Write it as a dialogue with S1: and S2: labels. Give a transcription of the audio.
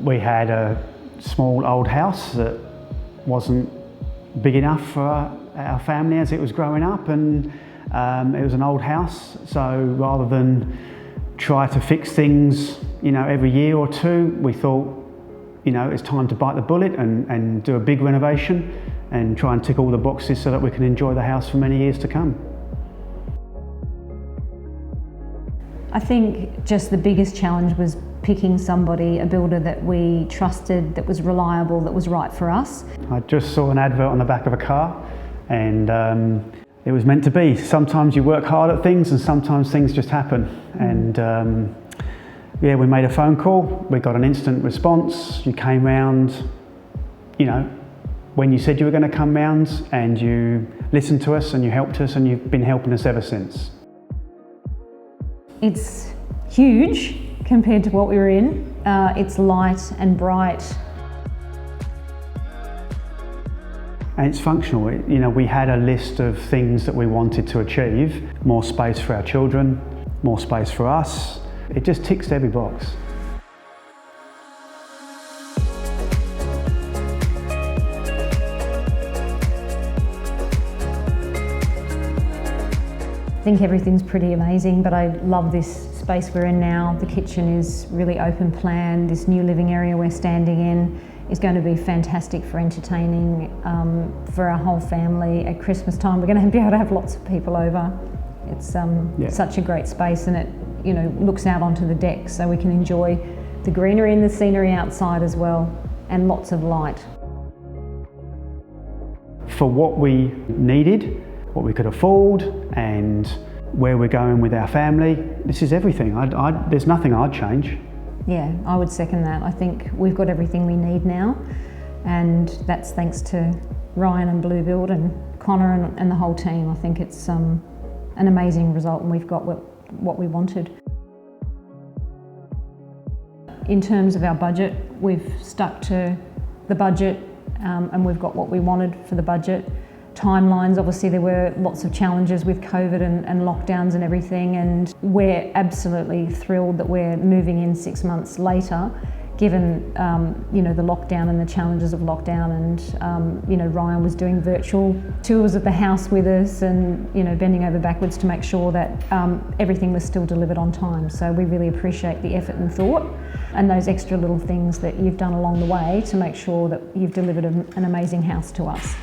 S1: We had a small old house that wasn't big enough for our family as it was growing up, and it was an old house, so rather than try to fix things, every year or two, we thought, it's time to bite the bullet and do a big renovation and try and tick all the boxes so that we can enjoy the house for many years to come.
S2: I think just the biggest challenge was picking a builder that we trusted, that was reliable, that was right for us.
S1: I just saw an advert on the back of a car, and it was meant to be. Sometimes you work hard at things and sometimes things just happen. And we made a phone call, we got an instant response. You came round, when you said you were going to come round, and you listened to us and you helped us, and you've been helping us ever since.
S2: It's huge compared to what we were in. It's light and bright.
S1: And it's functional. We had a list of things that we wanted to achieve. More space for our children, more space for us. It just ticks every box.
S2: I think everything's pretty amazing, but I love this space we're in now. The kitchen is really open plan. This new living area we're standing in is going to be fantastic for entertaining for our whole family at Christmas time. We're going to be able to have lots of people over. It's such a great space, and it looks out onto the deck, so we can enjoy the greenery and the scenery outside as well, and lots of light.
S1: For what we needed, what we could afford, and where we're going with our family, this is everything. There's nothing I'd change.
S2: Yeah, I would second that. I think we've got everything we need now, and that's thanks to Ryan and Blue Build and Connor and the whole team. I think it's an amazing result, and we've got what we wanted. In terms of our budget, we've stuck to the budget, and we've got what we wanted for the budget. Timelines, obviously there were lots of challenges with COVID and lockdowns and everything, and we're absolutely thrilled that we're moving in 6 months later, given the lockdown and the challenges of lockdown. And Ryan was doing virtual tours of the house with us, and bending over backwards to make sure that everything was still delivered on time. So we really appreciate the effort and thought and those extra little things that you've done along the way to make sure that you've delivered an amazing house to us.